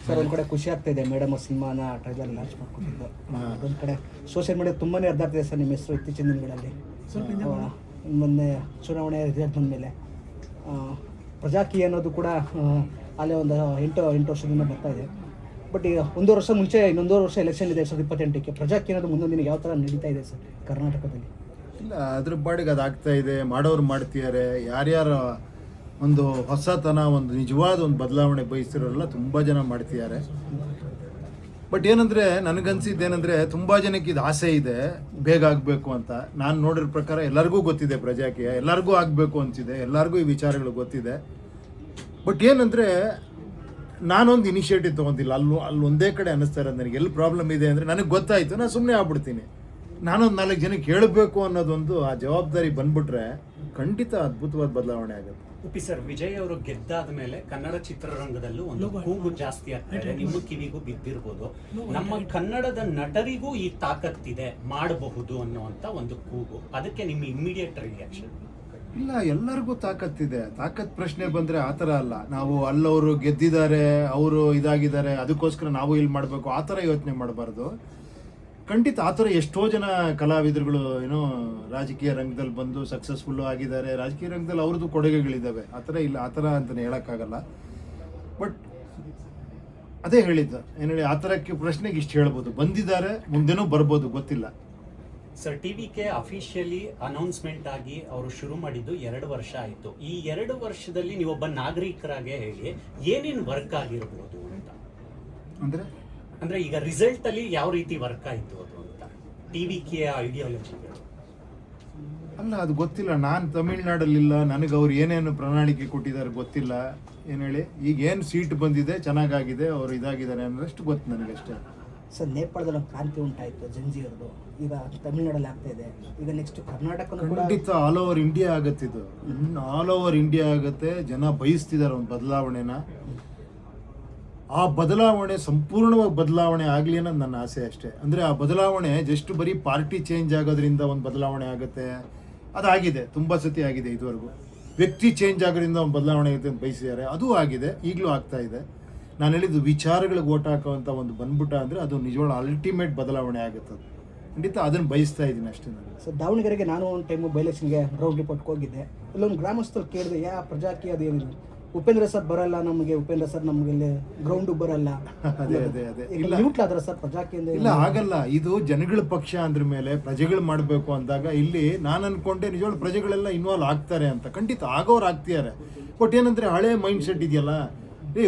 Sir ಒಂದು ಕಡೆ ಖುಷಿ ಆಗ್ತಾ ಇದೆ, ಮೇಡಮ್ ಸಿನಿಮಾನ ಟ್ರೈಲರ್ ಲಾಂಚ್ ಮಾಡ್ಕೊಂಡಿದ್ದು. ಒಂದು ಕಡೆ ಸೋಷಿಯಲ್ ಮೀಡಿಯಾ ತುಂಬಾ ಹರಿದಾಡ್ತಿದೆ ಸರ್ ನಿಮ್ಮ ಹೆಸರು ಇತ್ತೀಚಿನ ದಿನಗಳಲ್ಲಿ. ಮೊನ್ನೆ ಚುನಾವಣೆ ರಿಸಲ್ಟ್ ಬಂದಮೇಲೆ ಪ್ರಜಾಕೀಯ ಅನ್ನೋದು ಕೂಡ ಅಲ್ಲೇ ಒಂದು 8 ವರ್ಷದಿಂದ ಬರ್ತಾ ಇದೆ. ಬಟ್ ಈಗ 1 ವರ್ಷ ಮುಂಚೆ ಇನ್ನೊಂದೂವರೆ ವರ್ಷ ಎಲೆಕ್ಷನ್ ಇದೆ 2028ಕ್ಕೆ. ಪ್ರಜಾಕೀಯ ಅನ್ನೋದು ಮುಂದೊಂದು ದಿನ ಯಾವ ಥರ ನಡೀತಾ ಇದೆ ಸರ್ ಕರ್ನಾಟಕದಲ್ಲಿ? ಇಲ್ಲ, ಅದ್ರ ಬಾಡಿಗೆ ಅದು ಆಗ್ತಾ ಇದೆ, ಮಾಡೋರು ಮಾಡ್ತಿದ್ದಾರೆ. ಯಾರ್ಯಾರ ಒಂದು ಹೊಸತನ, ಒಂದು ನಿಜವಾದ ಒಂದು ಬದಲಾವಣೆ ಬಯಸ್ತಿರೋರೆಲ್ಲ ತುಂಬ ಜನ ಮಾಡ್ತಿದ್ದಾರೆ. ಬಟ್ ಏನಂದರೆ ನನಗನ್ಸಿದ್ದೇನೆಂದರೆ ತುಂಬ ಜನಕ್ಕೆ ಇದು ಆಸೆ ಇದೆ ಬೇಗ ಆಗಬೇಕು ಅಂತ. ನಾನು ನೋಡಿರೋ ಪ್ರಕಾರ ಎಲ್ಲರಿಗೂ ಗೊತ್ತಿದೆ ಪ್ರಜಾಕೀಯ, ಎಲ್ಲರಿಗೂ ಆಗಬೇಕು ಅಂತಿದೆ, ಎಲ್ಲರಿಗೂ ಈ ವಿಚಾರಗಳು ಗೊತ್ತಿದೆ. ಬಟ್ ಏನಂದರೆ ನಾನೊಂದು ಇನಿಷಿಯೇಟಿವ್ ತೊಗೊತಿಲ್ಲ. ಅಲ್ಲಿ ಒಂದೇ ಕಡೆ ಅನ್ನಿಸ್ತಾ ಇರೋದು ನನಗೆ ಎಲ್ಲಿ ಪ್ರಾಬ್ಲಮ್ ಇದೆ ಅಂದರೆ ನನಗೆ ಗೊತ್ತಾಯಿತು, ನಾನು ಸುಮ್ಮನೆ ಆಗ್ಬಿಡ್ತೀನಿ. ನಾನೊಂದು 4 ಜನಕ್ಕೆ ಹೇಳಬೇಕು ಅನ್ನೋದೊಂದು ಆ ಜವಾಬ್ದಾರಿ ಬಂದ್ಬಿಟ್ರೆ ಖಂಡಿತ ಅದ್ಭುತವಾದ ಬದಲಾವಣೆ ಆಗುತ್ತೆ. ಉಪಿ ಸರ್, ವಿಜಯ್ ಅವರು ಗೆದ್ದಾದ ಮೇಲೆ ಕನ್ನಡ ಚಿತ್ರರಂಗದಲ್ಲೂ ಒಂದು ಕೂಗು ಜಾಸ್ತಿ ಆಗ್ತಾ ಇದೆ, ನಿಮ್ಮ ಕಿವಿಗೂ ಬಿದ್ದಿರ್ಬೋದು. ನಮ್ಮ ಕನ್ನಡದ ನಟರಿಗೂ ಈ ತಾಕತ್ತಿದೆ, ಮಾಡಬಹುದು ಅನ್ನುವಂತ ಒಂದು ಕೂಗು. ಅದಕ್ಕೆ ನಿಮ್ಮ ಇಮ್ಮಿಡಿಯೇಟ್ ರಿಯಾಕ್ಷನ್? ಇಲ್ಲ, ಎಲ್ಲರಿಗೂ ತಾಕತ್ತಿದೆ. ತಾಕತ್ ಪ್ರಶ್ನೆ ಬಂದರೆ ಆ ಥರ ಅಲ್ಲ. ನಾವು ಅಲ್ಲವರು ಗೆದ್ದಿದ್ದಾರೆ, ಅವರು ಇದಾಗಿದ್ದಾರೆ, ಅದಕ್ಕೋಸ್ಕರ ನಾವು ಇಲ್ಲಿ ಮಾಡಬೇಕು ಆ ಥರ ಯೋಚನೆ ಮಾಡಬಾರ್ದು. ಖಂಡಿತ ಆ ಥರ ಎಷ್ಟೋ ಜನ ಕಲಾವಿದರುಗಳು ರಾಜಕೀಯ ರಂಗದಲ್ಲಿ ಬಂದು ಸಕ್ಸಸ್ಫುಲ್ಲು ಆಗಿದ್ದಾರೆ. ರಾಜಕೀಯ ರಂಗದಲ್ಲಿ ಅವ್ರದ್ದು ಕೊಡುಗೆಗಳಿದ್ದಾವೆ. ಆ ಥರ ಇಲ್ಲ, ಆ ಥರ ಅಂತಲೇ ಹೇಳೋಕ್ಕಾಗಲ್ಲ. ಬಟ್ ಅದೇ ಹೇಳಿದ್ದು, ಹೇಳಿ ಆ ಥರಕ್ಕೆ ಪ್ರಶ್ನೆಗೆ ಇಷ್ಟು ಹೇಳ್ಬೋದು. ಬಂದಿದ್ದಾರೆ, ಮುಂದೆನೂ ಬರ್ಬೋದು, ಗೊತ್ತಿಲ್ಲ. ಸರ್, ಟಿವಿಕೆ ಅಫಿಷಿಯಲಿ ಅನೌನ್ಸ್ಮೆಂಟ್ ಆಗಿ ಅವರು ಶುರು ಮಾಡಿದ್ದು 2 ವರ್ಷ ಆಯಿತು. ಈ 2 ವರ್ಷದಲ್ಲಿ ನೀವೊಬ್ಬ ನಾಗರಿಕರಾಗೆ ಹೇಳಿ ಏನೇನು ವರ್ಕ್ ಆಗಿರ್ಬೋದು ಅಂತ? ಅಂದ್ರೆ ಈಗ ರಿಸಲ್ಟ್ ಅಲ್ಲಿ ಯಾವ ರೀತಿ ವರ್ಕ್ ಆಯಿತು ಅದು ಅಂತ, ಟಿವಿಕೆ ಐಡಿಯಾಲಜಿಗಳು? ಅಲ್ಲ, ಅದು ಗೊತ್ತಿಲ್ಲ. ನಾನು ತಮಿಳ್ನಾಡಲ್ಲಿಲ್ಲ, ನನಗೆ ಅವ್ರು ಏನೇನು ಪ್ರಣಾಳಿಕೆ ಕೊಟ್ಟಿದ್ದಾರೆ ಗೊತ್ತಿಲ್ಲ. ಏನು ಹೇಳಿ, ಈಗ ಏನು ಸೀಟ್ ಬಂದಿದೆ, ಚೆನ್ನಾಗಾಗಿದೆ, ಅವರು ಇದಾಗಿದ್ದಾರೆ ಅನ್ನೋಷ್ಟು ಗೊತ್ತು ನನಗಷ್ಟೇ. ಸರ್, ನೇಪಾಳದಲ್ಲಿ ಒಂದು ಕ್ರಾಂತಿ ಉಂಟಾಯಿತು ಜಂಜೀರ್ದು, ಈಗ ತಮಿಳ್ನಾಡಲ್ಲಿ ಆಗ್ತಾ ಇದೆ. ಈಗ ನೆಕ್ಸ್ಟ್ ಕರ್ನಾಟಕ ಖಂಡಿತ ಆಲ್ ಓವರ್ ಇಂಡಿಯಾ ಆಗುತ್ತೆ. ಇದು ಆಲ್ ಓವರ್ ಇಂಡಿಯಾ ಆಗುತ್ತೆ. ಜನ ಬಯಸ್ತಿದ್ದಾರೆ ಒಂದು ಬದಲಾವಣೆನ. ಆ ಬದಲಾವಣೆ ಸಂಪೂರ್ಣವಾಗಿ ಬದಲಾವಣೆ ಆಗಲಿ ಅನ್ನೋದು ನನ್ನ ಆಸೆ ಅಷ್ಟೇ. ಅಂದರೆ ಆ ಬದಲಾವಣೆ ಜಸ್ಟ್ ಬರೀ ಪಾರ್ಟಿ ಚೇಂಜ್ ಆಗೋದ್ರಿಂದ ಒಂದು ಬದಲಾವಣೆ ಆಗುತ್ತೆ, ಅದಾಗಿದೆ, ತುಂಬ ಸತಿ ಆಗಿದೆ ಇದುವರೆಗೂ. ವ್ಯಕ್ತಿ ಚೇಂಜ್ ಆಗೋದ್ರಿಂದ ಒಂದು ಬದಲಾವಣೆ ಆಗುತ್ತೆ ಅಂತ ಬಯಸಿದ್ದಾರೆ, ಅದು ಆಗಿದೆ, ಈಗಲೂ ಆಗ್ತಾ ಇದೆ. ನಾನು ಹೇಳಿದ್ದು ವಿಚಾರಗಳಿಗೆ ಓಟ್ ಹಾಕೋವಂಥ ಒಂದು ಬಂದ್ಬಿಟ್ಟ ಅಂದರೆ ಅದು ನಿಜವಾದ ಅಲ್ಟಿಮೇಟ್ ಬದಲಾವಣೆ ಆಗುತ್ತೆ. ಅದು ಖಂಡಿತ ಅದನ್ನು ಬಯಸ್ತಾ ಇದ್ದೀನಿ ಅಷ್ಟೇ. ನಾನು ಸರ್, ದಾವಣಗೆರೆಗೆ ನಾನು ಒಂದು ಟೈಮು ಬೈಲೆಕ್ಷನ್ಗೆ ಗ್ರೌಂಡ್ ರಿಪೋರ್ಟ್ಗೆ ಹೋಗಿದ್ದೆ. ಇಲ್ಲೊಂದು ಗ್ರಾಮಸ್ಥರು ಕೇಳಿದೆ, ಪ್ರಜಾಕೀಯ ಅದೇನಿಲ್ಲ, ಉಪೇಂದ್ರ ಸರ್ ಬರಲ್ಲ ನಮಗೆ, ಉಪೇಂದ್ರ ಸರ್ ನಮಗೆ ಗ್ರೌಂಡು ಬರಲ್ಲ. ಅದೇ ಅದೇ ಅದೇ ಇಲ್ಲ ಸರ್ ಪ್ರಜಾಕೀಯ ಇಲ್ಲ, ಆಗಲ್ಲ. ಇದು ಜನಗಳ ಪಕ್ಷ ಅಂದ್ರ ಮೇಲೆ ಪ್ರಜೆಗಳು ಮಾಡಬೇಕು ಅಂದಾಗ ಇಲ್ಲಿ ನಾನು ಅನ್ಕೊಂಡೆ ನಿಜವಾಗ್ಲೂ ಪ್ರಜೆಗಳೆಲ್ಲ ಇನ್ವಾಲ್ವ್ ಆಗ್ತಾರೆ ಅಂತ. ಖಂಡಿತ ಆಗೋರು ಆಗ್ತಿದ್ದಾರೆ. ಬಟ್ ಏನಂದ್ರೆ ಹಳೆ ಮೈಂಡ್ ಸೆಟ್ ಇದೆಯಲ್ಲ,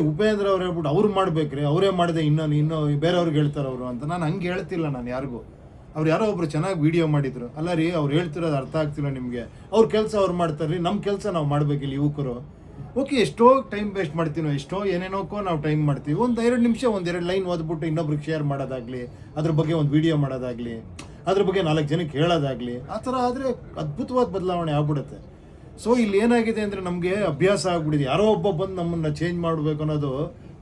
ಉಪೇಂದ್ರ ಅವ್ರು ಹೇಳ್ಬಿಟ್ಟು ಅವ್ರು ಮಾಡ್ಬೇಕ್ರಿ, ಅವರೇ ಮಾಡಿದೆ ಇನ್ನೂ ಬೇರೆಯವ್ರಿಗೆ ಹೇಳ್ತಾರೆ ಅವರು ಅಂತ. ನಾನು ಹಂಗೆ ಹೇಳ್ತಿಲ್ಲ ನಾನು ಯಾರಿಗೂ. ಅವ್ರು ಯಾರೋ ಒಬ್ರು ಚೆನ್ನಾಗಿ ವಿಡಿಯೋ ಮಾಡಿದ್ರು. ಅಲ್ಲ ರೀ, ಅವ್ರು ಹೇಳ್ತಿರೋದು ಅರ್ಥ ಆಗ್ತಿಲ್ಲ ನಿಮಗೆ. ಅವ್ರ ಕೆಲಸ ಅವ್ರು ಮಾಡ್ತಾರ್ರಿ, ನಮ್ಮ ಕೆಲಸ ನಾವು ಮಾಡ್ಬೇಕಿಲ್ಲ ಯುವಕರು. ಓಕೆ, ಎಷ್ಟೋ ಟೈಮ್ ವೇಸ್ಟ್ ಮಾಡ್ತೀವಿ ನಾವು, ಎಷ್ಟೋ ಏನೇನೋಕ್ಕೋ ನಾವು ಟೈಮ್ ಮಾಡ್ತೀವಿ. ಒಂದು 2 ನಿಮಿಷ 1-2 ಲೈನ್ ಓದ್ಬಿಟ್ಟು ಇನ್ನೊಬ್ರಿಗೆ ಶೇರ್ ಮಾಡೋದಾಗಲಿ, ಅದ್ರ ಬಗ್ಗೆ ಒಂದು ವಿಡಿಯೋ ಮಾಡೋದಾಗಲಿ, ಅದ್ರ ಬಗ್ಗೆ 4 ಜನಕ್ಕೆ ಹೇಳೋದಾಗಲಿ, ಆ ಥರ ಆದರೆ ಅದ್ಭುತವಾದ ಬದಲಾವಣೆ ಆಗ್ಬಿಡುತ್ತೆ. ಸೊ ಇಲ್ಲಿ ಏನಾಗಿದೆ ಅಂದರೆ ನಮಗೆ ಅಭ್ಯಾಸ ಆಗ್ಬಿಟ್ಟಿದೆ. ಯಾರೋ ಒಬ್ಬ ಬಂದು ನಮ್ಮನ್ನು ಚೇಂಜ್ ಮಾಡಬೇಕು ಅನ್ನೋದು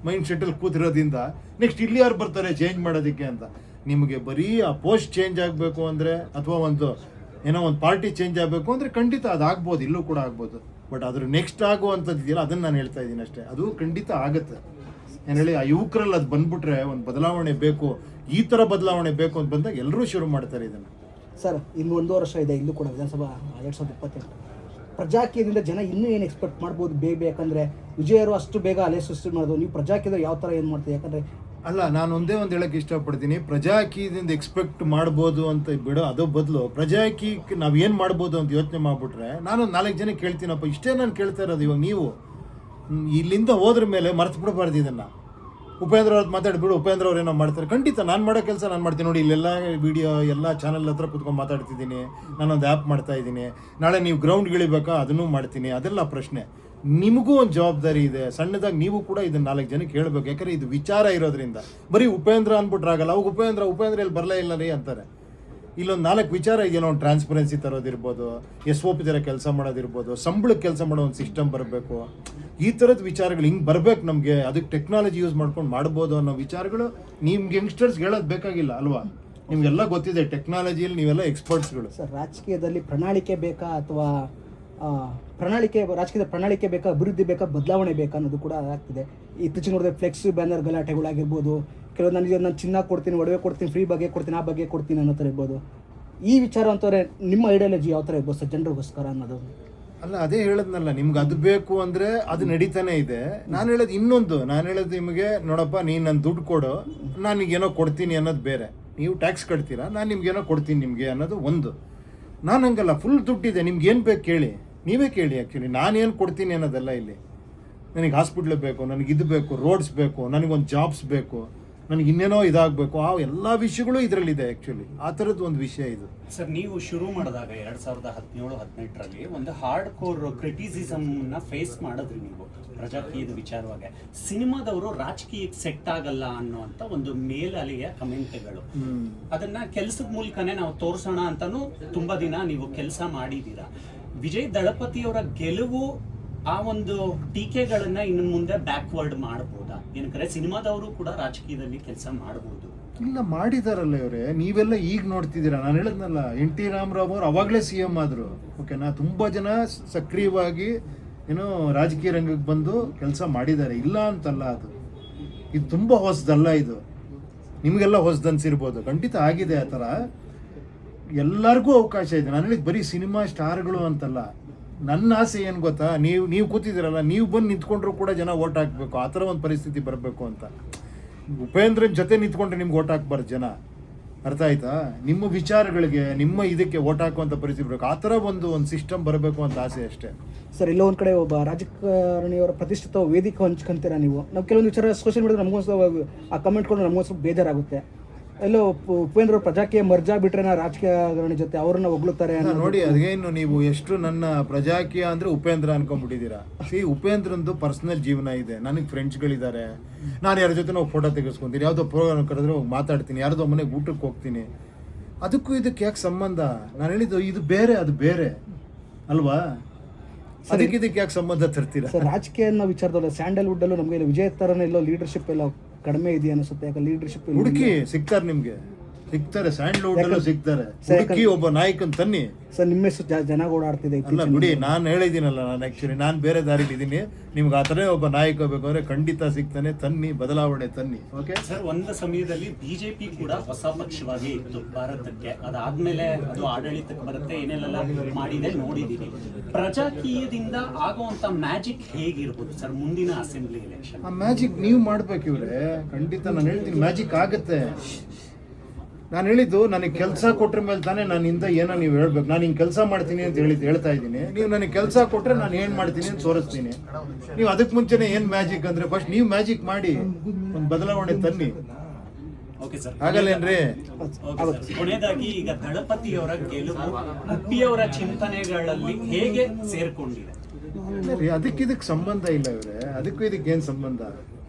ಮೈಂಡ್ ಸೆಟ್ಟಲ್ಲಿ ಕೂತಿರೋದ್ರಿಂದ ನೆಕ್ಸ್ಟ್ ಇಲ್ಲಿ ಯಾರು ಬರ್ತಾರೆ ಚೇಂಜ್ ಮಾಡೋದಕ್ಕೆ ಅಂತ. ನಿಮಗೆ ಬರೀ ಆ ಪೋಸ್ಟ್ ಚೇಂಜ್ ಆಗಬೇಕು ಅಂದರೆ, ಅಥವಾ ಒಂದು ಪಾರ್ಟಿ ಚೇಂಜ್ ಆಗಬೇಕು ಅಂದರೆ ಖಂಡಿತ ಅದಾಗ್ಬೋದು, ಇಲ್ಲೂ ಕೂಡ ಆಗ್ಬೋದು. ಬಟ್ ಅದ್ರ ನೆಕ್ಸ್ಟ್ ಆಗುವಂಥದ್ದು ಇದೆಯಲ್ಲ, ಅದನ್ನು ನಾನು ಹೇಳ್ತಾ ಇದ್ದೀನಿ ಅಷ್ಟೇ. ಅದು ಖಂಡಿತ ಆಗುತ್ತೆ. ಏನು ಹೇಳಿ, ಆ ಯುವಕರಲ್ಲಿ ಅದು ಬಂದ್ಬಿಟ್ರೆ ಒಂದು ಬದಲಾವಣೆ ಬೇಕು, ಈ ಥರ ಬದಲಾವಣೆ ಬೇಕು ಅಂತ ಬಂದಾಗ ಎಲ್ಲರೂ ಶುರು ಮಾಡ್ತಾರೆ ಇದನ್ನು. ಸರ್, ಇನ್ನು 1 ವರ್ಷ ಇದೆ, ಇಲ್ಲೂ ಕೂಡ ವಿಧಾನಸಭಾ 2028. ಪ್ರಜಾಕೀಯದಿಂದ ಜನ ಇನ್ನೂ ಏನು ಎಕ್ಸ್ಪೆಕ್ಟ್ ಮಾಡ್ಬೋದು ಬೇಕಂದರೆ? ವಿಜಯರು ಅಷ್ಟು ಬೇಗ ಅಲೆ ಸೃಷ್ಟಿ ಮಾಡೋದು, ನೀವು ಪ್ರಜಾಕೀಯದ ಯಾವ ಥರ ಏನು ಮಾಡ್ತೀವಿ? ಯಾಕಂದರೆ ಅಲ್ಲ, ನಾನು ಒಂದೇ ಒಂದು ಹೇಳಕ್ಕೆ ಇಷ್ಟಪಡ್ತೀನಿ. ಪ್ರಜಾಕೀಯದಿಂದ ಎಕ್ಸ್ಪೆಕ್ಟ್ ಮಾಡ್ಬೋದು ಅಂತ ಬಿಡೋ, ಅದೋ ಬದಲು ಪ್ರಜಾಕೀಯಕ್ಕೆ ನಾವು ಏನು ಮಾಡ್ಬೋದು ಅಂತ ಯೋಚನೆ ಮಾಡಿಬಿಟ್ರೆ, ನಾನು 4 ಜನ ಕೇಳ್ತೀನಪ್ಪ, ಇಷ್ಟೇ ನಾನು ಕೇಳ್ತಾ ಇರೋದು. ಇವಾಗ ನೀವು ಇಲ್ಲಿಂದ ಹೋದ್ರ ಮೇಲೆ ಮರ್ತು ಬಿಡಬಾರ್ದು ಇದನ್ನು. ಉಪೇಂದ್ರ ಅವ್ರು ಮಾತಾಡ್ಬಿಡು, ಉಪೇಂದ್ರ ಅವ್ರು ಏನೋ ಮಾಡ್ತಾರೆ. ಖಂಡಿತ ನಾನು ಮಾಡೋ ಕೆಲಸ ನಾನು ಮಾಡ್ತೀನಿ. ನೋಡಿ, ಇಲ್ಲೆಲ್ಲ ವಿಡಿಯೋ ಎಲ್ಲ ಚಾನಲ್ ಹತ್ರ ಕೂತ್ಕೊಂಡು ಮಾತಾಡ್ತಿದ್ದೀನಿ, ನಾನೊಂದು ಆ್ಯಪ್ ಮಾಡ್ತಾ ಇದ್ದೀನಿ. ನಾಳೆ ನೀವು ಗ್ರೌಂಡ್ಗಿಳಿಬೇಕಾ, ಅದನ್ನೂ ಮಾಡ್ತೀನಿ. ಅದೆಲ್ಲ ಪ್ರಶ್ನೆ. ನಿಮಗೂ ಒಂದು ಜವಾಬ್ದಾರಿ ಇದೆ. ಸಣ್ಣದಾಗಿ ನೀವು ಕೂಡ ಇದನ್ನು 4 ಜನಕ್ಕೆ ಹೇಳಬೇಕು. ಯಾಕಂದರೆ ಇದು ವಿಚಾರ ಇರೋದ್ರಿಂದ ಬರೀ ಉಪೇಂದ್ರ ಅಂದ್ಬಿಟ್ರಾಗಲ್ಲ. ಅವಾಗ ಉಪೇಂದ್ರ ಇಲ್ಲಿ ಬರಲೇ ಇಲ್ಲ ರೀ ಅಂತಾರೆ. ಇಲ್ಲೊಂದು 4 ವಿಚಾರ ಇದೆಯಲ್ಲ, ಒಂದು ಟ್ರಾನ್ಸ್ಪರೆನ್ಸಿ ತರೋದಿರ್ಬೋದು, SOP ಥರ ಕೆಲಸ ಮಾಡೋದಿರ್ಬೋದು, ಸಂಬಳಕ್ಕೆ ಕೆಲಸ ಮಾಡೋ ಒಂದು ಸಿಸ್ಟಮ್ ಬರಬೇಕು. ಈ ಥರದ ವಿಚಾರಗಳು ಹಿಂಗೆ ಬರಬೇಕು ನಮಗೆ. ಅದಕ್ಕೆ ಟೆಕ್ನಾಲಜಿ ಯೂಸ್ ಮಾಡ್ಕೊಂಡು ಮಾಡ್ಬೋದು ಅನ್ನೋ ವಿಚಾರಗಳು ನಿಮ್ಗೆ ಯಂಗ್ಸ್ಟರ್ಸ್ಗೆ ಹೇಳೋದು ಬೇಕಾಗಿಲ್ಲ ಅಲ್ವಾ? ನಿಮಗೆಲ್ಲ ಗೊತ್ತಿದೆ, ಟೆಕ್ನಾಲಜಿಯಲ್ಲಿ ನೀವೆಲ್ಲ ಎಕ್ಸ್ಪರ್ಟ್ಸ್ಗಳು. ಸರ್, ರಾಜಕೀಯದಲ್ಲಿ ಪ್ರಣಾಳಿಕೆ ಬೇಕಾ ಅಥವಾ ರಾಜಕೀಯದ ಪ್ರಣಾಳಿಕೆ ಬೇಕಾ, ಅಭಿವೃದ್ಧಿ ಬೇಕಾ, ಬದಲಾವಣೆ ಬೇಕಾ ಅನ್ನೋದು ಕೂಡ ಆಗ್ತಿದೆ. ಇತ್ತೀಚೆಗೆ ನೋಡಿದ್ರೆ ಫ್ಲೆಕ್ಸ್ ಬ್ಯಾನರ್ ಗಲಾಟೆಗಳಾಗಿರ್ಬೋದು, ಕೆಲವು ನಾನು ಚಿನ್ನ ಕೊಡ್ತೀನಿ, ಒಡವೆ ಕೊಡ್ತೀನಿ, ಫ್ರೀ ಬಗ್ಗೆ ಕೊಡ್ತೀನಿ, ಆ ಬಗ್ಗೆ ಕೊಡ್ತೀನಿ ಅನ್ನೋ ಥರ ಇರ್ಬೋದು. ಈ ವಿಚಾರ ಅಂತವ್ರೆ ನಿಮ್ಮ ಐಡಿಯಾಲಜಿ ಯಾವ ಥರ ಇರ್ಬೋದು ಸರ್ ಜನರಿಗೋಸ್ಕರ ಅನ್ನೋದು? ಅಲ್ಲ, ಅದೇ ಹೇಳದ್ನಲ್ಲ, ನಿಮ್ಗೆ ಅದು ಬೇಕು ಅಂದರೆ ಅದು ನಡೀತಾನೆ ಇದೆ. ನಾನು ಹೇಳೋದು ನಿಮಗೆ, ನೋಡಪ್ಪ, ನೀನು ನನ್ನ ದುಡ್ಡು ಕೊಡು, ನಾನೀಗೇನೋ ಕೊಡ್ತೀನಿ ಅನ್ನೋದು ಬೇರೆ. ನೀವು ಟ್ಯಾಕ್ಸ್ ಕಟ್ತೀರಾ, ನಾನು ನಿಮ್ಗೇನೋ ಕೊಡ್ತೀನಿ ನಿಮಗೆ ಅನ್ನೋದು ಒಂದು. ನಾನು ಹಂಗಲ್ಲ, ಫುಲ್ ದುಡ್ಡಿದೆ, ನಿಮ್ಗೆ ಏನು ಬೇಕು ಕೇಳಿ, ನೀವೇ ಕೇಳಿ. ಆ್ಯಕ್ಚುಲಿ ನಾನೇನು ಕೊಡ್ತೀನಿ ಅನ್ನೋದಲ್ಲ ಇಲ್ಲಿ. ನನಗೆ ಹಾಸ್ಪಿಟ್ಲ್ ಬೇಕು, ನನಗೆ ಇದು ಬೇಕು, ರೋಡ್ಸ್ ಬೇಕು, ನನಗೊಂದು ಜಾಬ್ಸ್ ಬೇಕು, ನನಗೆ ಇನ್ನೇನೋ ಇದಾಗಬೇಕು, ಆ ಎಲ್ಲ ವಿಷಯಗಳು ಇದರಲ್ಲಿದೆ. ಆ್ಯಕ್ಚುಲಿ ಆ ಥರದ್ದು ಒಂದು ವಿಷಯ ಇದು. ಸರ್, ನೀವು ಶುರು ಮಾಡಿದಾಗ 2017-18ರಲ್ಲಿ ಒಂದು ಹಾರ್ಡ್ ಕೋರ್ ಕ್ರಿಟಿಸಿಸಮ್ನ ಫೇಸ್ ಮಾಡಿದ್ರಿ ನೀವು ಪ್ರಜಾಕೀಯದ ವಿಚಾರವಾಗಿ. ಸಿನಿಮಾದವರು ರಾಜಕೀಯಕ್ಕೆ ಸೆಟ್ ಆಗಲ್ಲ ಅನ್ನುವಂಥ ಒಂದು ಮೇಲಲೆಯ ಕಮೆಂಟ್ಗಳು, ಅದನ್ನ ಕೆಲಸದ ಮೂಲಕನೇ ನಾವು ತೋರಿಸೋಣ ಅಂತಾನು ತುಂಬಾ ದಿನ ನೀವು ಕೆಲಸ ಮಾಡಿದ್ದೀರಾ. ವಿಜಯ್ ದಳಪತಿಯವರ ಗೆಲುವು ಆ ಒಂದು ಟೀಕೆಗಳನ್ನ ಇನ್ನು ಮುಂದೆ ಬ್ಯಾಕ್ವರ್ಡ್ ಮಾಡ್ಬೋದಾ? ಏನಂದ್ರೆ ಸಿನಿಮಾದವರು ಕೂಡ ರಾಜಕೀಯದಲ್ಲಿ ಕೆಲಸ ಮಾಡ್ಬೋದು. ಇಲ್ಲ, ಮಾಡಿದಾರಲ್ಲ ಇವರೇ. ನೀವೆಲ್ಲ ಈಗ ನೋಡ್ತಿದ್ದೀರಾ. ನಾನು ಹೇಳಿದ್ನಲ್ಲ, ಎನ್ ಟಿ ರಾಮರಾವ್ ಅವರು ಅವಾಗಲೇ CM ಆದರು. ಓಕೆನಾ? ತುಂಬ ಜನ ಸಕ್ರಿಯವಾಗಿ ಏನೋ ರಾಜಕೀಯ ರಂಗಕ್ಕೆ ಬಂದು ಕೆಲಸ ಮಾಡಿದ್ದಾರೆ, ಇಲ್ಲ ಅಂತಲ್ಲ. ಇದು ತುಂಬ ಹೊಸದಲ್ಲ. ಇದು ನಿಮಗೆಲ್ಲ ಹೊಸದನ್ಸಿರ್ಬೋದು, ಖಂಡಿತ ಆಗಿದೆ ಆ ಥರ. ಎಲ್ಲರಿಗೂ ಅವಕಾಶ ಇದೆ. ನಾನು ಹೇಳಿದ್ದು ಬರೀ ಸಿನಿಮಾ ಸ್ಟಾರ್ಗಳು ಅಂತಲ್ಲ. ನನ್ನ ಆಸೆ ಏನು ಗೊತ್ತಾ, ನೀವು ಕೂತಿದ್ದೀರಲ್ಲ, ನೀವು ಬಂದು ನಿಂತ್ಕೊಂಡ್ರು ಕೂಡ ಜನ ಓಟ್ ಹಾಕಬೇಕು, ಆ ಥರ ಒಂದು ಪರಿಸ್ಥಿತಿ ಬರಬೇಕು ಅಂತ. ಉಪೇಂದ್ರನ ಜೊತೆ ನಿಂತ್ಕೊಂಡ್ರೆ ನಿಮ್ಗೆ ಓಟ್ ಹಾಕ್ಬಾರ್ದು ಜನ, ಅರ್ಥ ಆಯ್ತಾ? ನಿಮ್ಮ ವಿಚಾರಗಳಿಗೆ, ನಿಮ್ಮ ಇದಕ್ಕೆ ಓಟ್ ಹಾಕುವಂಥ ಪರಿಸ್ಥಿತಿ ಬರಬೇಕು. ಆ ಥರ ಒಂದು ಸಿಸ್ಟಮ್ ಬರಬೇಕು ಅಂತ ಆಸೆ ಅಷ್ಟೇ. ಸರ್, ಎಲ್ಲೋ ಒಂದು ಕಡೆ ಒಬ್ಬ ರಾಜಕಾರಣಿಯವರ ಪ್ರತಿಷ್ಠಿತ ವೇದಿಕೆ ಹಂಚ್ಕೊಂತೀರಾ ನೀವು. ನಾವು ಕೆಲವೊಂದು ವಿಚಾರ ಸೋಷಿಯಲ್ ಮೀಡಿಯಾದಲ್ಲಿ ನಮಗೊಂದು ಆ ಕಮೆಂಟ್ಗಳು ನಮಗೊಂದು ಸ್ವಲ್ಪ ಬೇಜಾರಾಗುತ್ತೆ. ಎಲ್ಲೋ ಉಪೇಂದ್ರ ಪ್ರಜಾಕೀಯ ಮರ್ಜಾ ಬಿಟ್ರೆ ರಾಜಕಾರಣಿ ಜೊತೆ ಅವ್ರನ್ನ ಹೊಗಳುತ್ತಾರೆ ನೋಡಿ. ಅದೇನು ನೀವು ಎಷ್ಟು ನನ್ನ ಪ್ರಜಾಕೀಯ ಅಂದರೆ ಉಪೇಂದ್ರ ಅನ್ಕೊಂಡ್ಬಿಟ್ಟಿದ್ದೀರಾ. ಉಪೇಂದ್ರಂದು ಪರ್ಸನಲ್ ಜೀವನ ಇದೆ, ನನಗೆ ಫ್ರೆಂಡ್ಸ್ಗಳಿದ್ದಾರೆ, ನಾನು ಯಾರ ಜೊತೆ ನಾವು ಫೋಟೋ ತೆಗೆಸ್ಕೊಂತೀನಿ, ಯಾವುದೋ ಪ್ರೋಗ್ರಾಮ್ ಕರೆದ್ರೆ ಹೋಗಿ ಮಾತಾಡ್ತೀನಿ, ಯಾರ್ದೋ ಮನೆಗೆ ಊಟಕ್ಕೆ ಹೋಗ್ತೀನಿ. ಅದಕ್ಕೂ ಇದಕ್ಕೆ ಯಾಕೆ ಸಂಬಂಧ? ನಾನು ಹೇಳಿದ್ದು ಇದು ಬೇರೆ, ಅದು ಬೇರೆ ಅಲ್ವಾ? ಅದಕ್ಕೆ ಇದಕ್ಕೆ ಯಾಕೆ ಸಂಬಂಧ ತರ್ತೀರಾ? ಸರ್, ರಾಜಕೀಯ ಅನ್ನೋ ವಿಚಾರದಲ್ಲ, ಸ್ಯಾಂಡಲ್ವುಡ್ ಅಲ್ಲೂ ನಮಗೆ ವಿಜಯ್ ಥರನೇ ಎಲ್ಲೋ ಲೀಡರ್ಶಿಪ್ ಎಲ್ಲ ಕಡಿಮೆ ಇದೆಯಾ ಅನಿಸುತ್ತೆ. ಯಾಕೆ ಲೀಡರ್ಶಿಪ್ ಹುಡುಕಿ ಸಿಗ್ತಾರೆ, ನಿಮ್ಗೆ ಸಿಗ್ತಾರೆ, ಸ್ಯಾಂಡಲ್ವುಡ್ ಅಲ್ಲೂ ಸಿಗ್ತಾರೆ. ಹುಡುಕಿ ಒಬ್ಬ ನಾಯಕನ್ ತನ್ನಿ. ಸರ್, ನಿಮ್ಮ ಹೆಸರು ಜನ ಓಡಾಡ್ತಿದೆ. ಅಲ್ಲ ಬಿಡಿ, ನಾನು ಹೇಳಿದ್ದೀನಲ್ಲ, ನಾನು ಆ್ಯಕ್ಚುಲಿ ನಾನು ಬೇರೆ ದಾರಿಲಿ ಇದ್ದೀನಿ. ನಿಮ್ಗೆ ಆ ಥರ ಒಬ್ಬ ನಾಯಕ ಬೇಕು ಅಂದರೆ ಖಂಡಿತ ಸಿಗ್ತಾನೆ, ತನ್ನಿ, ಬದಲಾವಣೆ ತನ್ನಿ. ಓಕೆ ಸರ್, ಒಂದು ಸಮಯದಲ್ಲಿ ಬಿಜೆಪಿ ಕೂಡ ಹೊಸ ಪಕ್ಷವಾಗಿ ಇತ್ತು ಭಾರತಕ್ಕೆ. ಅದಾದ್ಮೇಲೆ ಅದು ಆಡಳಿತಕ್ಕೆ ಬರುತ್ತೆ, ಏನೆಲ್ಲ ಮಾಡಿದೆ ನೋಡಿದ್ದೀವಿ. ಪ್ರಜಾಕೀಯದಿಂದ ಆಗುವಂತ ಮ್ಯಾಜಿಕ್ ಹೇಗಿರ್ಬೋದು ಸರ್ ಮುಂದಿನ ಅಸೆಂಬ್ಲಿ ಎಲೆಕ್ಷನ್? ಆ ಮ್ಯಾಜಿಕ್ ನೀವು ಮಾಡ್ಬೇಕು ಇವ್ರೆ, ಖಂಡಿತ. ನಾನು ಹೇಳ್ತೀನಿ, ಮ್ಯಾಜಿಕ್ ಆಗುತ್ತೆ. ನಾನು ಹೇಳಿದ್ದು, ನನಗೆ ಕೆಲಸ ಕೊಟ್ರ ಮೇಲೆ ತಾನೇ ನನ್ನಿಂದ ಏನೋ ನೀವು ಹೇಳ್ಬೇಕು. ನಾನು ಹಿಂಗೆ ಕೆಲಸ ಮಾಡ್ತೀನಿ ಅಂತ ಹೇಳ್ತಾ ಇದ್ದೀನಿ. ನೀವು ನನಗೆ ಕೆಲಸ ಕೊಟ್ಟರೆ ನಾನು ಏನು ಮಾಡ್ತೀನಿ ಅಂತ ತೋರಿಸ್ತೀನಿ. ನೀವು ಅದಕ್ಕೆ ಮುಂಚೆನೇ ಏನು ಮ್ಯಾಜಿಕ್ ಅಂದರೆ ಫಸ್ಟ್ ನೀವು ಮ್ಯಾಜಿಕ್ ಮಾಡಿ ಒಂದು ಬದಲಾವಣೆ ತನ್ನಿ. ಆಗಲ್ಲೇನ್ರಿ? ಕೊನೆಯದಾಗಿ ಈಗ ದಳಪತಿಯವರ ಗೆಲುವು ಉಪ್ಪಿಯವರ ಚಿಂತನೆಗಳಲ್ಲಿ ಹೇಗೆ ಸೇರ್ಕೊಂಡಿದೆ? ಅದಕ್ಕೆ ಸಂಬಂಧ ಇಲ್ಲ ಇವ್ರೆ, ಅದಕ್ಕೂ ಇದಕ್ಕೆ ಏನು ಸಂಬಂಧ?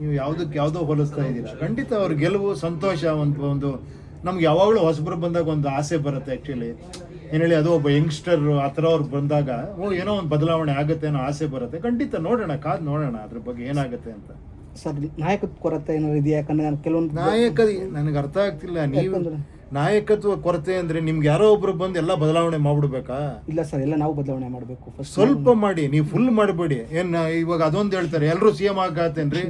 ನೀವು ಯಾವುದೋ ಹೋಲಿಸ್ತಾ ಇದ್ದೀರಾ. ಖಂಡಿತ ಅವ್ರ ಗೆಲುವು ಸಂತೋಷ. ಒಂದು ನಮ್ಗೆ ಯಾವಾಗಲೂ ಹೊಸಬರು ಬಂದಾಗ ಒಂದು ಆಸೆ ಬರುತ್ತೆ. ಆ್ಯಕ್ಚುಲಿ ಏನು ಹೇಳಿ, ಅದು ಒಬ್ಬ ಯಂಗ್ಸ್ಟರ್ ಆ ಥರ ಅವ್ರು ಬಂದಾಗ ಏನೋ ಒಂದು ಬದಲಾವಣೆ ಆಗುತ್ತೆ ಅನ್ನೋ ಆಸೆ ಬರುತ್ತೆ. ಖಂಡಿತ ನೋಡೋಣ, ಕಾದು ನೋಡೋಣ ಅದ್ರ ಬಗ್ಗೆ ಏನಾಗುತ್ತೆ ಅಂತ. ಸರ್, ನಾಯಕತ್ವ ಕೊರತೆ ಏನಾದ್ರು ಇದೆಯಾ? ಯಾಕಂದ್ರೆ ನಾನು ಕೆಲವೊಂದು ನನಗೆ ಅರ್ಥ ಆಗ್ತಿಲ್ಲ. ನೀವು ನಾಯಕತ್ವ ಕೊರತೆ ಅಂದ್ರೆ ನಿಮ್ಗೆ ಯಾರೋ ಒಬ್ರು ಬಂದು ಎಲ್ಲ ಬದಲಾವಣೆ ಮಾಡ್ಬಿಡ್ಬೇಕಾ? ಇಲ್ಲ ಸರ್, ಎಲ್ಲ ನಾವು ಬದಲಾವಣೆ ಮಾಡಬೇಕು. ಸ್ವಲ್ಪ ಮಾಡಿ, ನೀವು ಫುಲ್ ಮಾಡಬೇಡಿ. ಇವಾಗ ಅದೊಂದು ಹೇಳ್ತಾರೆ, ಎಲ್ಲರೂ CM ಹಾಕಾತೇನ್ರಿ,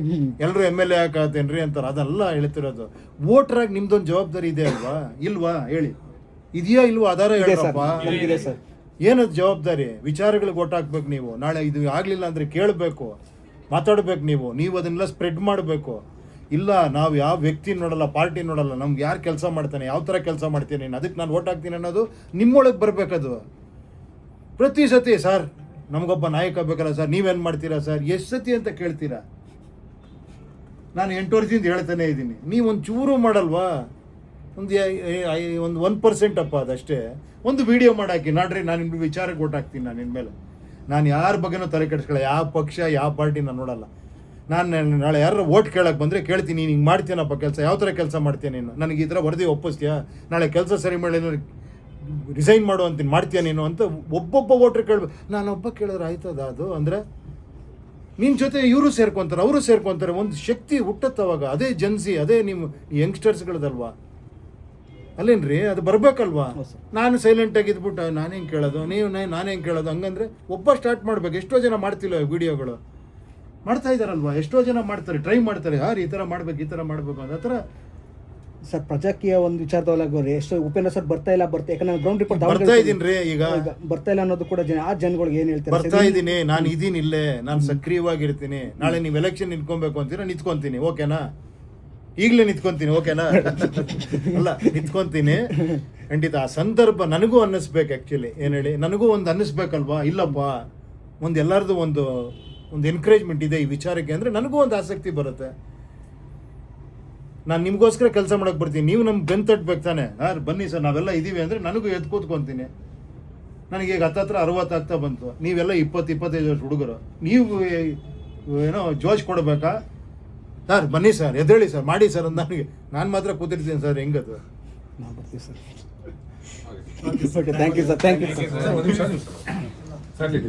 ಎಲ್ಲರೂ MLA ಹಾಕಾತೇನ್ರಿ ಅಂತಾರೆ. ಅದೆಲ್ಲ ಹೇಳ್ತಿರೋದು. ವೋಟರಾಗಿ ನಿಮ್ದೊಂದು ಜವಾಬ್ದಾರಿ ಇದೆ ಅಲ್ವಾ? ಇಲ್ವಾ ಹೇಳಿ? ಇದೆಯಾ ಇಲ್ವಾ? ಆಧಾರ ಹೇಳಪ್ಪ. ಏನದು ಜವಾಬ್ದಾರಿ? ವಿಚಾರಗಳಿಗೆ ವೋಟ್ ಹಾಕ್ಬೇಕು ನೀವು. ನಾಳೆ ಇದು ಆಗ್ಲಿಲ್ಲ ಅಂದ್ರೆ ಕೇಳಬೇಕು, ಮಾತಾಡ್ಬೇಕು. ನೀವು ಅದನ್ನೆಲ್ಲ ಸ್ಪ್ರೆಡ್ ಮಾಡಬೇಕು. ಇಲ್ಲ, ನಾವು ಯಾವ ವ್ಯಕ್ತಿ ನೋಡಲ್ಲ, ಪಾರ್ಟಿ ನೋಡಲ್ಲ, ನಮ್ಗೆ ಯಾರು ಕೆಲಸ ಮಾಡ್ತಾನೆ, ಯಾವ ಥರ ಕೆಲಸ ಮಾಡ್ತೀನಿ, ಅದಕ್ಕೆ ನಾನು ಓಟ್ ಹಾಕ್ತೀನಿ ಅನ್ನೋದು ನಿಮ್ಮೊಳಗೆ ಬರಬೇಕದು. ಪ್ರತಿ ಸತಿ ಸರ್ ನಮಗೊಬ್ಬ ನಾಯಕ ಬೇಕಲ್ಲ ಸರ್, ನೀವೇನು ಮಾಡ್ತೀರಾ ಸರ್, ಎಷ್ಟು ಸತಿ ಅಂತ ಕೇಳ್ತೀರಾ? ನಾನು 8 ವರ್ಷದಿಂದ ಹೇಳ್ತಾನೆ ಇದ್ದೀನಿ. ನೀವು ಒಂದು ಚೂರು ಮಾಡಲ್ವಾ? ಒಂದು 1% ಅಪ್ಪ, ಅದಷ್ಟೇ. ಒಂದು ವಿಡಿಯೋ ಮಾಡಾಕಿ, ನೋಡ್ರಿ ನಾನು ನಿಮ್ಮ ವಿಚಾರಕ್ಕೆ ಓಟ್ ಹಾಕ್ತೀನಿ. ನಾನು ಇನ್ಮೇಲೆ ನಾನು ಯಾರ ಬಗ್ಗೆನೂ ತಲೆ ಕೆಡಿಸ್ಕೊಳ್ಳ, ಯಾವ ಪಕ್ಷ ಯಾವ ಪಾರ್ಟಿ ನಾನು ನೋಡಲ್ಲ. ನಾನು ನಾಳೆ ಯಾರು ಓಟ್ ಕೇಳಕ್ಕೆ ಬಂದರೆ ಕೇಳ್ತೀನಿ, ನೀನು ಹಿಂಗೆ ಮಾಡ್ತೀನಪ್ಪ ಕೆಲಸ, ಯಾವ ಥರ ಕೆಲಸ ಮಾಡ್ತೀಯ ನೀನು, ನನಗೆ ಈ ಥರ ವರದಿ ಒಪ್ಪಿಸ್ತೀಯಾ, ನಾಳೆ ಕೆಲಸ ಸರಿ ಮಾಡಿ ರಿಸೈನ್ ಮಾಡು ಅಂತೀನಿ, ಮಾಡ್ತೀಯ ನೀನು ಅಂತ ಒಬ್ಬೊಬ್ಬ ವೋಟ್ರ್ ಕೇಳ್ಬೇಕು. ನಾನೊಬ್ಬ ಕೇಳಿದ್ರೆ ಆಯ್ತದ ಅದು? ಅಂದರೆ ನಿನ್ನ ಜೊತೆ ಇವರು ಸೇರ್ಕೊತಾರೆ, ಅವರು ಸೇರ್ಕೊತಾರೆ, ಒಂದು ಶಕ್ತಿ ಹುಟ್ಟತ್ತವಾಗ. ಅದೇ ಜನ್ಸಿ, ಅದೇ ನಿಮ್ಮ ಯಂಗ್ಸ್ಟರ್ಸ್ಗಳದಲ್ವಾ? ಅಲ್ಲೇನ್ರಿ ಅದು ಬರ್ಬೇಕಲ್ವಾ? ಹೌದು ಸರ್. ನಾನು ಸೈಲೆಂಟಾಗಿ ಇದ್ಬಿಟ್ಟು ನಾನೇನು ಕೇಳೋದು, ನೀವು ನಾನೇನು ಕೇಳೋದು, ಹಂಗಂದ್ರೆ ಒಬ್ಬ ಸ್ಟಾರ್ಟ್ ಮಾಡ್ಬೇಕು. ಎಷ್ಟೋ ಜನ ಮಾಡ್ತಿಲ್ಲ ವಿಡಿಯೋಗಳು, ಮಾಡ್ತಾ ಇದ್ದಾರಲ್ವಾ, ಎಷ್ಟೋ ಜನ ಮಾಡ್ತಾರೆ, ಟ್ರೈ ಮಾಡ್ತಾರೆ, ಈ ಥರ ಮಾಡ್ಬೇಕು, ಈ ಥರ ಮಾಡಬೇಕು ಅಂತ. ಆ ಥರ ಸರ್ ಪ್ರಜಾಕೀಯ ಒಂದು ವಿಚಾರದೊಳಗೆ ಎಷ್ಟು ಉಪೇಂದ್ರ ಸರ್ ಬರ್ತಾ ಇಲ್ಲ, ಯಾಕಂದ್ರೆ ಗ್ರೌಂಡ್ ರಿಪೋರ್ಟ್ ಬರ್ತಾ ಇದೀನಿ ರೀ, ಈಗ ಬರ್ತಾ ಇಲ್ಲ ಅನ್ನೋದು ಕೂಡ ಆ ಜನಗಳಿಗೆ ಏನು ಹೇಳ್ತಾರೆ? ಬರ್ತಾ ಇದ್ದೀನಿ, ನಾನು ಇದೀನಿ ಇಲ್ಲೇ, ನಾನು ಸಕ್ರಿಯವಾಗಿರ್ತೀನಿ. ನಾಳೆ ನೀವು ಎಲೆಕ್ಷನ್ ನಿಂತ್ಕೊಬೇಕು ಅಂತೀರಾ, ನಿಂತ್ಕೊಂತೀನಿ, ಓಕೆನಾ? ಈಗಲೇ ನಿಂತ್ಕೊಂತೀನಿ, ಓಕೆನಾ? ಅಲ್ಲ, ನಿಂತ್ಕೊಂತೀನಿ ಖಂಡಿತ. ಆ ಸಂದರ್ಭ ನನಗೂ ಅನ್ನಿಸ್ಬೇಕು. ಆ್ಯಕ್ಚುಲಿ ಏನು ಹೇಳಿ, ನನಗೂ ಒಂದು ಅನ್ನಿಸ್ಬೇಕಲ್ವಾ, ಇಲ್ಲಪ್ಪ ಒಂದು ಎಲ್ಲರದು ಒಂದು ಎನ್ಕರೇಜ್ಮೆಂಟ್ ಇದೆ ಈ ವಿಚಾರಕ್ಕೆ ಅಂದರೆ ನನಗೂ ಒಂದು ಆಸಕ್ತಿ ಬರುತ್ತೆ. ನಾನು ನಿಮಗೋಸ್ಕರ ಕೆಲಸ ಮಾಡೋಕೆ ಬರ್ತೀನಿ, ನೀವು ನಮ್ಗೆ ಬೆನ್ನು ತಟ್ಟಬೇಕು ತಾನೆ. ಬನ್ನಿ ಸರ್, ನಾವೆಲ್ಲ ಇದ್ದೀವಿ ಅಂದರೆ ನನಗೂ ಎದ್ದು ಕೂತ್ಕೊತೀನಿ. ನನಗೆ ಈಗ ಹತ್ತತ್ರ 60 ಆಗ್ತಾ ಬಂತು, ನೀವೆಲ್ಲ 20-25 ವರ್ಷ ಹುಡುಗರು, ನೀವು ಏನೋ ಜೋಶ್ ಕೊಡಬೇಕಾ? ಸರ್ ಬನ್ನಿ ಸರ್, ಎದ್ದೇಳಿ ಸರ್, ಮಾಡಿ ಸರ್ ಅಂತ ನಾನು ಮಾತ್ರ ಕೂತಿರ್ತೀನಿ ಸರ್. ಹೆಂಗದು? ನಾವು ಬರ್ತೀವಿ sir. Okay, thank you sir, thank you sir.